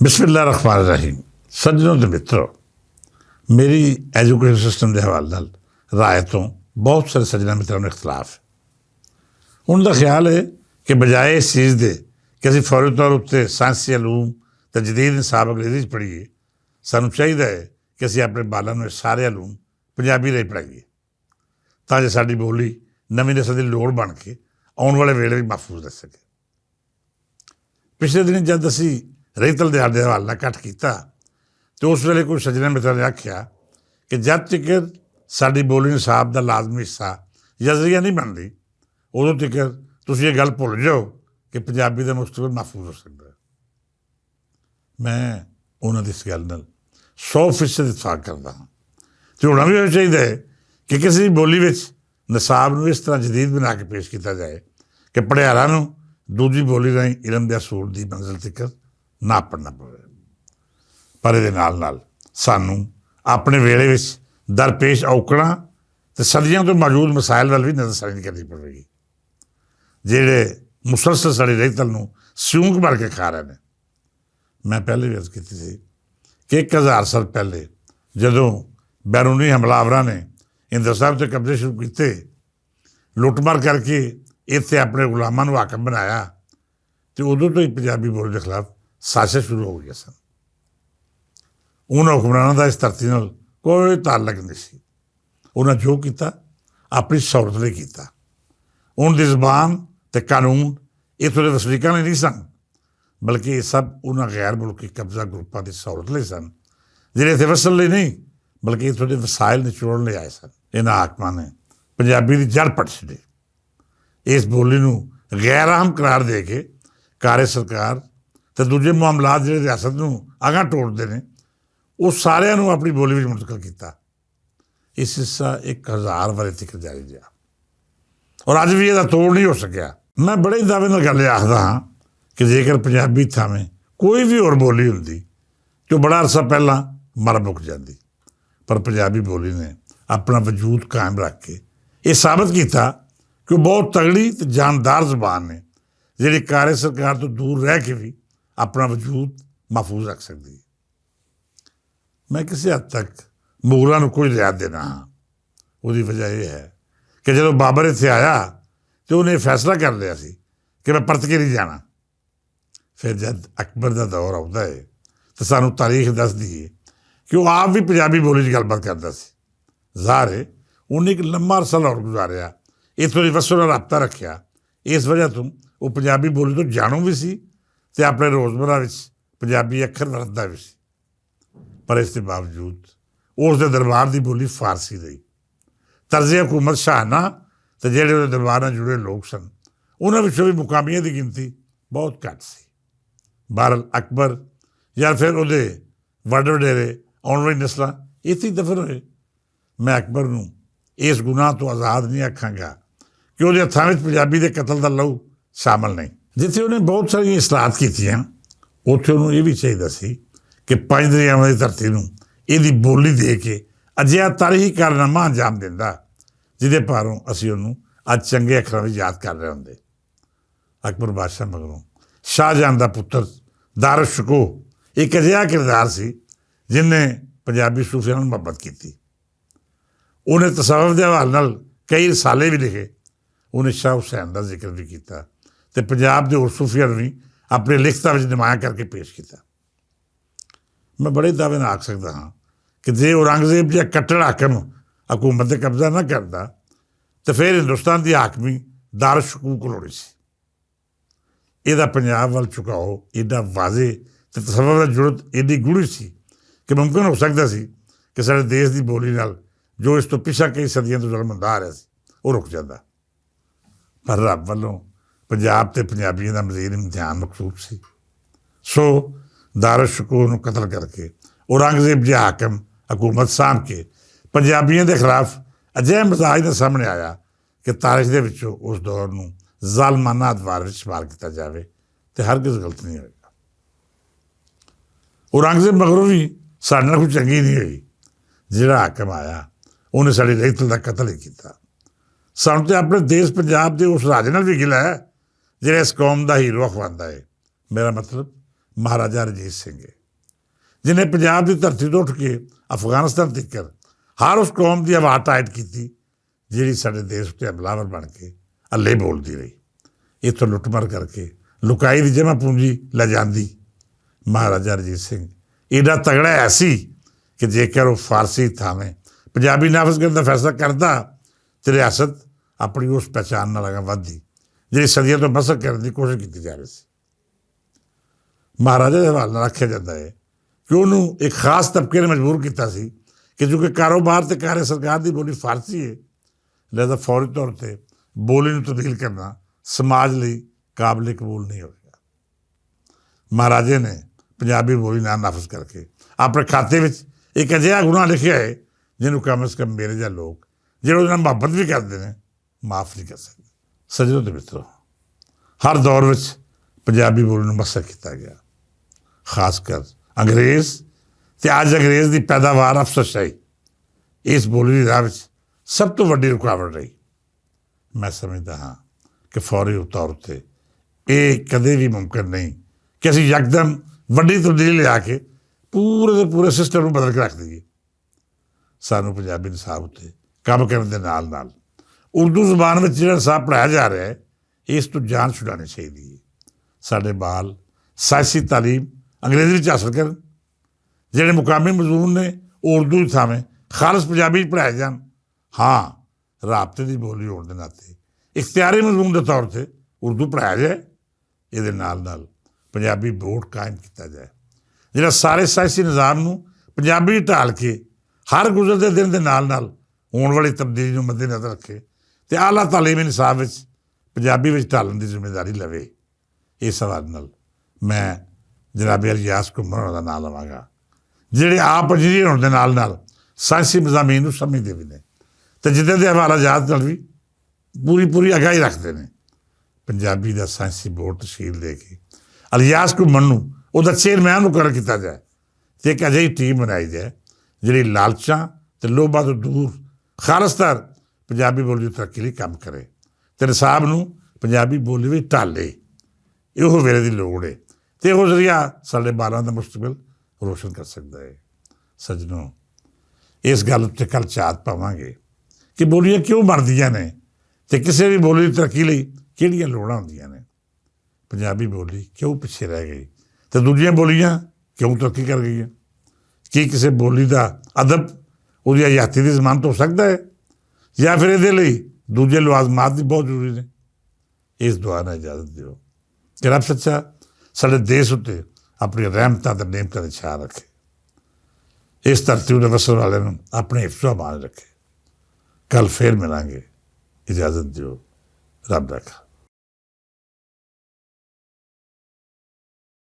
बिस्मिल्लाहिर्रहमानिर्रहीम। सज्जनों ते मित्रों, मेरी एजुकेशन सिस्टम के हवाले नाल राय तो बहुत सारे सज्जनों मित्रों में इख्तलाफ है। उनका ख्याल है कि बजाए इस चीज़ के कि असीं फौरी तौर उत्ते साइंसी अलूम ते जदीद निसाब अंग्रेजी पढ़ीए, सानूं चाहिए है कि असीं अपने बालों में सारे अलूम पंजाबी राही पढ़ाइए तां जो साडी बोली नवीं नस्ल की लोड़ बन के आने वाले वेले भी महफूज रह सके। पिछले दिन जब असीं रेतल दिहाड़ के हवाले कट किया तो उस वेले कोई सज्जन मित्रों ने आख्या कि जब तक साडी बोली निसाब का लाजमी हिस्सा या जरिया नहीं बनती उदों तक तुसीं ये गल भुल जाओ कि पंजाबी का मुस्तकबिल महफूज हो सकता है। मैं उन्होंने इस गल नाल 100% इतफाक करता हाँ। तो होना भी होना चाहिए है कि किसी बोली में निसाब में इस तरह जदीद बना के पेश किया जाए कि पढ़ियारां नूं दूजी बोली राहीं इलम दे असूल की मंजिल तक ना पढ़ना पवे। पर इहदे नाल नाल सानूं अपने वेले विच दरपेश औकड़ां ते सदियों तो मौजूद मसाइल वाल भी नज़रसानी करनी पवेगी जिहड़े मुसलसल साडी रेतल नूं सिਉਂਕ भर के खा रहे हैं। मैं पहले भी अर्ज की थी कि 1000 साल पहले जदों बैरूनी हमलावरां ने हिंदुस्तान ते कब्जे शुरू किए, लुटमार करके इत्थे अपने गुलामां नूं हाकम बनाया, तो उदों तो ही पंजाबी बोली के खिलाफ साजिश शुरू हो गई सन। उन्होंने हुक्मरानों का इस धरती नाल कोई ताल्लुक नहीं सी। उन्हें जो किया अपनी सहूलत लई कीता। उनकी जबान ते कानून इत्थों के वसनीकां ने नहीं सन, बल्कि ये सब उन्होंने गैर मुल्की कब्जा ग्रुपां की सहूलत लई सन जिहड़े इत्थे वसन लई नहीं बल्कि इत्थों के वसाइल निचोड़न लई आए सन। इन्हां हाकमां ने पंजाबी की जड़ पट छड्डी। इस बोली नूं गैर अहम करार दे के कार्य सरकार ते दूजे मामलात जिहड़े रियासत नूं अगां टोड़दे ने वो सारिਆਂ ਨੂੰ अपनी बोली में मुंतकिल किया। इस हिस्सा 1000 वारे तक जारी रहा और अज भी इसका तोड़ नहीं हो सकिया। मैं बड़े दावे नाल गल आखदा हाँ कि जेकर पंजाबी थावें कोई भी होर बोली हुंदी तो बड़ा अरसा पहला मर मुक जाती, पर पंजाबी बोली ने अपना वजूद कायम रख के ये साबित किया कि वो बहुत तगड़ी तो जानदार जबान है जिहड़ी कार्य सरकार तो दूर रह के भी अपना वजूद महफूज रख सकती है। मैं किसी हद तक मुगलों को कोई रियायत देना हाँ। उसकी वजह यह है कि जो बाबर इत्थे आया तो उन्हें फैसला कर लिया सी कि मैं परत के नहीं जाना। फिर जब अकबर का दौर आता है तो सानू तारीख दस दी है कि वो आप भी पंजाबी बोली च गलबात करता सी। ज़ाहिर है उन्हें एक लंबा अरसा लाहौर गुजारिया, इत्थों की वसों नाल राबता रखिया। इस वजह तो वो पंजाबी बोली तो जाणू भी सी ते अपने रोज़मर्रा विच पंजाबी अखर वरतदा भी सी। पर इसके बावजूद उसके दरबार की बोली फारसी रही। तर्जे हुकूमत शाहना तो जेडे उहदे दरबार नाल जुड़े लोग सन उन्हां विचों भी मुकामियां की गिनती बहुत घट सी। बहरहाल अकबर या फिर उहदे वड्डे वडेरे आने वाली नस्लां इत्थे ही दफन होए। मैं अकबर नूं इस गुनाह तो आज़ाद नहीं आखांगा कि उहदे हत्थां विच पंजाबी के कतल का लहू शामिल नहीं। जिथे उन्हें बहुत सारी इसलाहत कीतियां उत्थे उहनूं ये भी चाहिए सी कि 5 दरियावां की धरती नूं इहदी बोली दे के अजिहा तारीखी कारनामा अंजाम दिंदा जिहदे भारों असीं उहनूं अज चंगे अखरां विच याद कर रहे हुंदे। अकबर बादशाह मगरों शाहजहां दा पुत्तर दारुशकोह एक अजिहा किरदार सी जिन्हें पंजाबी सूफियां नाल मुहब्बत की। उन्हें तसव्वुफ के हवाले नाल कई रसाले भी लिखे। उन्हें शाह हुसैन का जिक्र भी किया तो पंजाब के होर सूफियां नूं भी अपनी लिखतां विच नुमाया करके पेश किया। मैं बड़े दावे नाल आख सकता हाँ कि जे औरंगजेब जिहा कट्टर हाकम हुकूमत पर कब्जा ना करता तो फिर हिंदुस्तान की हाकमी दारुशकोह कोल होनी सी। इहदा पंजाब वाल झुकाओ एडा वाजे तो तसव्वुफ की जरूरत एडी गूढ़ी सी कि मुमकिन हो सकता सी कि साडे देश की बोली नाल जो इस तो पिछा कई सदियों तो जुल्म हुंदा आ रहा सी वो रुक जाता। पर रब वालों पंजाब ते पंजाबियों का मजीद इम्तिहान मकसूद सी। सो दारुशकोह नूं कतल करके औरंगजेब जिहा हाकम हुकूमत सामभ के पंजाबियों के खिलाफ अजिहा मिजाज नाल सामने आया कि तारीख दे विचों उस दौर नूं ज़ालमाना अदवार विच शुमार किया जाए तो हरगिज़ गलत नहीं होएगा। औरंगजेब मगरों भी साडे नाल कोई चंगी नहीं हुई। जिहड़ा हाकम आया उन्हें साडी रेतल का कतल ही किया। सानूं तो अपने देश पंजाब के उस राजे नाल भी गिला है जिहड़ा इस कौम का हीरो अखवांदा है। मेरा मतलब ਮਹਾਰਾਜਾ ਰਣਜੀਤ ਸਿੰਘ ਹੈ, ਜਿਹਨੇ ਪੰਜਾਬ ਦੀ ਧਰਤੀ ਤੋਂ ਉੱਠ ਕੇ ਅਫਗਾਨਿਸਤਾਨ ਤੱਕ ਹਰ ਉਸ ਕੌਮ ਦੀ ਆਵਾਜ਼ ਟਾਈਟ ਕੀਤੀ ਜਿਹੜੀ ਸਾਡੇ ਦੇਸ਼ ਉੱਤੇ ਹਮਲਾਵਰ ਬਣ ਕੇ ਅੱਲੇ ਬੋਲਦੀ ਰਹੀ। ਇੱਥੋਂ ਲੁੱਟਮਾਰ ਕਰਕੇ ਲੁਕਾਈ ਦੀ ਜਮ੍ਹਾਂ ਪੂੰਜੀ ਲੈ ਜਾਂਦੀ। ਮਹਾਰਾਜਾ ਰਣਜੀਤ ਸਿੰਘ ਏਡਾ ਤਗੜਾ ਹੈ ਸੀ ਕਿ ਜੇਕਰ ਉਹ ਫਾਰਸੀ ਥਾਵੇਂ ਪੰਜਾਬੀ ਨਾਫਜ਼ ਕਰਨ ਦਾ ਫੈਸਲਾ ਕਰਦਾ ਤੇ ਰਿਆਸਤ ਆਪਣੀ ਉਸ ਪਹਿਚਾਣ ਨਾਲ ਅਗਾਂਹ ਵੱਧਦੀ ਜਿਹੜੀ ਸਦੀਆਂ ਤੋਂ ਮਸਕ ਕਰਨ ਦੀ ਕੋਸ਼ਿਸ਼ ਕੀਤੀ ਜਾ ਰਹੀ ਸੀ। ਮਹਾਰਾਜਾ ਦੇ ਹਵਾਲੇ ਨਾਲ ਆਖਿਆ ਜਾਂਦਾ ਹੈ ਕਿ ਉਹਨੂੰ ਇੱਕ ਖਾਸ ਤਬਕੇ ਨੇ ਮਜਬੂਰ ਕੀਤਾ ਸੀ ਕਿ ਜੋ ਕਿ ਕਾਰੋਬਾਰ ਤੇ ਕਾਰੇ ਸਰਕਾਰ ਦੀ ਬੋਲੀ ਫਾਰਸੀ ਹੈ, ਲਿਹਾਜ਼ਾ ਫੌਰੀ ਤੌਰ 'ਤੇ ਬੋਲੀ ਨੂੰ ਤਬਦੀਲ ਕਰਨਾ ਸਮਾਜ ਲਈ ਕਾਬਲੇ ਕਬੂਲ ਨਹੀਂ ਹੋਵੇਗਾ। ਮਹਾਰਾਜੇ ਨੇ ਪੰਜਾਬੀ ਬੋਲੀ ਨਾ ਨਾਫਜ਼ ਕਰਕੇ ਆਪਣੇ ਖਾਤੇ ਵਿੱਚ ਇੱਕ ਅਜਿਹਾ ਗੁਨਾਹ ਲਿਖਿਆ ਹੈ ਜਿਹਨੂੰ ਕਮ ਅਜ਼ ਕਮ ਮੇਰੇ ਜਿਹੇ ਲੋਕ ਜਿਹੜੇ ਉਹਦੇ ਨਾਲ ਮੁਹੱਬਤ ਵੀ ਕਰਦੇ ਨੇ ਮਾਫ ਨਹੀਂ ਕਰ ਸਕਦੇ। ਸੱਜਣੋ ਤੇ ਮਿੱਤਰੋ, ਹਰ ਦੌਰ ਵਿੱਚ ਪੰਜਾਬੀ ਬੋਲੀ ਨੂੰ ਮਸਕ ਕੀਤਾ ਗਿਆ, ਖਾਸ ਕਰ ਅੰਗਰੇਜ਼ ਅਤੇ ਅੱਜ ਅੰਗਰੇਜ਼ ਦੀ ਪੈਦਾਵਾਰ ਅਫਸਰਸ਼ਾਹੀ ਇਸ ਬੋਲੀ ਦੀ ਰਾਹ ਵਿੱਚ ਸਭ ਤੋਂ ਵੱਡੀ ਰੁਕਾਵਟ ਰਹੀ। ਮੈਂ ਸਮਝਦਾ ਹਾਂ ਕਿ ਫੌਰੀ ਤੌਰ 'ਤੇ ਇਹ ਕਦੇ ਵੀ ਮੁਮਕਿਨ ਨਹੀਂ ਕਿ ਅਸੀਂ ਯਕਦਮ ਵੱਡੀ ਤਬਦੀਲੀ ਲਿਆ ਕੇ ਪੂਰੇ ਦੇ ਪੂਰੇ ਸਿਸਟਮ ਨੂੰ ਬਦਲ ਕੇ ਰੱਖ ਦਈਏ। ਸਾਨੂੰ ਪੰਜਾਬੀ ਨਿਸਾਬ ਉੱਤੇ ਕੰਮ ਕਰਨ ਦੇ ਨਾਲ ਨਾਲ ਉਰਦੂ ਜ਼ੁਬਾਨ ਵਿੱਚ ਜਿਹੜਾ ਨਿਸਾਬ ਪੜ੍ਹਾਇਆ ਜਾ ਰਿਹਾ ਹੈ ਇਸ ਤੋਂ ਜਾਨ ਛੁਡਾਉਣੀ ਚਾਹੀਦੀ ਹੈ। ਸਾਡੇ ਬਾਲ ਸਾਇੰਸੀ ਤਾਲੀਮ ਅੰਗਰੇਜ਼ੀ ਵਿੱਚ ਹਾਸਲ ਕਰਨ, ਜਿਹੜੇ ਮੁਕਾਮੀ ਮਜ਼ਮੂਨ ਨੇ ਉਹ ਉਰਦੂ ਦੀ ਥਾਵੇਂ ਖਾਲਸ ਪੰਜਾਬੀ 'ਚ ਪੜ੍ਹਾਏ ਜਾਣ। ਹਾਂ, ਰਾਬਤੇ ਦੀ ਬੋਲੀ ਹੋਣ ਦੇ ਨਾਤੇ ਇਖਤਿਆਰੀ ਮਜ਼ਮੂਨ ਦੇ ਤੌਰ 'ਤੇ ਉਰਦੂ ਪੜ੍ਹਾਇਆ ਜਾਏ। ਇਹਦੇ ਨਾਲ ਨਾਲ ਪੰਜਾਬੀ ਬੋਰਡ ਕਾਇਮ ਕੀਤਾ ਜਾਏ ਜਿਹੜਾ ਸਾਰੇ ਸਾਇੰਸੀ ਨਿਜ਼ਾਮ ਨੂੰ ਪੰਜਾਬੀ ਢਾਲ ਕੇ ਹਰ ਗੁਜ਼ਰਦੇ ਦਿਨ ਦੇ ਨਾਲ ਨਾਲ ਹੋਣ ਵਾਲੀ ਤਬਦੀਲੀ ਨੂੰ ਮੱਦੇਨਜ਼ਰ ਰੱਖੇ ਅਤੇ ਆਲਾ ਤਾਲੀਮੀ ਨਿਸਾਬ ਵਿੱਚ ਪੰਜਾਬੀ ਵਿੱਚ ਢਾਲਣ ਦੀ ਜ਼ਿੰਮੇਵਾਰੀ ਲਵੇ। ਇਸ ਹਵਾਲੇ ਨਾਲ ਮੈਂ ਜਨਾਬ ਰਿਆਜ਼ ਘੁੰਮਣ ਹੋਣਾ ਦਾ ਨਾਂ ਲਵਾਂਗਾ, ਜਿਹੜੇ ਆਪ ਇੰਜੀਨੀਅਰ ਹੋਣ ਦੇ ਨਾਲ ਨਾਲ ਸਾਇੰਸੀ ਮਜ਼ਾਮੀਨ ਨੂੰ ਸਮਝਦੇ ਵੀ ਨੇ ਅਤੇ ਜਿੱਦਾਂ ਦੇ ਹਵਾਲਾਜਾਤ ਨਾਲ ਵੀ ਪੂਰੀ ਅਗਾਹੀ ਰੱਖਦੇ ਨੇ। ਪੰਜਾਬੀ ਦਾ ਸਾਇੰਸੀ ਬੋਰਡ ਤਸ਼ਕੀਲ ਦੇ ਕੇ ਰਿਆਜ਼ ਘੁੰਮਣ ਨੂੰ ਉਹਦਾ ਚੇਅਰਮੈਨ ਮੁਕਰਰ ਕੀਤਾ ਜਾਏ ਅਤੇ ਇੱਕ ਅਜਿਹੀ ਟੀਮ ਬਣਾਈ ਜਾਏ ਜਿਹੜੀ ਲਾਲਚਾਂ ਅਤੇ ਲੋਭਾਂ ਤੋਂ ਦੂਰ ਖਾਲਸਤਾਨ ਪੰਜਾਬੀ ਬੋਲੀ ਦੀ ਤਰੱਕੀ ਲਈ ਕੰਮ ਕਰੇ ਅਤੇ ਨਿਸਾਬ ਨੂੰ ਪੰਜਾਬੀ ਬੋਲੀ ਵਿੱਚ ਢਾਲੇ। ਇਹੋ ਵੇਲੇ ਦੀ ਲੋੜ ਹੈ ਅਤੇ ਇਹੋ ਜ਼ਰੀਆ ਸਾਡੇ ਬਾਲਾਂ ਦਾ ਮੁਸਤਕਬਲ ਰੋਸ਼ਨ ਕਰ ਸਕਦਾ ਹੈ। ਸੱਜਣੋ, ਇਸ ਗੱਲ ਉੱਤੇ ਕੱਲ੍ਹ ਝਾਤ ਪਾਵਾਂਗੇ ਕਿ ਬੋਲੀਆਂ ਕਿਉਂ ਬਣਦੀਆਂ ਨੇ ਅਤੇ ਕਿਸੇ ਵੀ ਬੋਲੀ ਦੀ ਤਰੱਕੀ ਲਈ ਕਿਹੜੀਆਂ ਲੋੜਾਂ ਹੁੰਦੀਆਂ ਨੇ। ਪੰਜਾਬੀ ਬੋਲੀ ਕਿਉਂ ਪਿੱਛੇ ਰਹਿ ਗਈ ਅਤੇ ਦੂਜੀਆਂ ਬੋਲੀਆਂ ਕਿਉਂ ਤਰੱਕੀ ਕਰ ਗਈਆਂ। ਕੀ ਕਿਸੇ ਬੋਲੀ ਦਾ ਅਦਬ ਉਹਦੀ ਹਯਾਤੀ ਦੀ ਜ਼ਮਾਨਤ ਹੋ ਸਕਦਾ ਹੈ ਜਾਂ ਫਿਰ ਇਹਦੇ ਲਈ ਦੂਜੇ ਲਵਾਜ਼ਮਾਤ ਵੀ ਬਹੁਤ ਜ਼ਰੂਰੀ ਨੇ। ਇਸ ਦੁਆ ਨਾਲ ਇਜਾਜ਼ਤ ਦਿਓ ਕਿ ਰੱਬ ਸੱਚਾ ਸਾਡੇ ਦੇਸ਼ ਉੱਤੇ ਆਪਣੀ ਰਹਿਮਤਾਂ ਅਤੇ ਨੇਮਤਾਂ ਦੀ ਛਾਂ ਰੱਖੇ, ਇਸ ਧਰਤੀ ਉੱਤੇ ਵਸਣ ਵਾਲਿਆਂ ਨੂੰ ਆਪਣੇ ਹਿਫਜ਼ੋ ਅਮਾਨ ਰੱਖੇ। ਕੱਲ੍ਹ ਫੇਰ ਮਿਲਾਂਗੇ, ਇਜਾਜ਼ਤ ਦਿਓ, ਰੱਬ ਰੱਖਾ।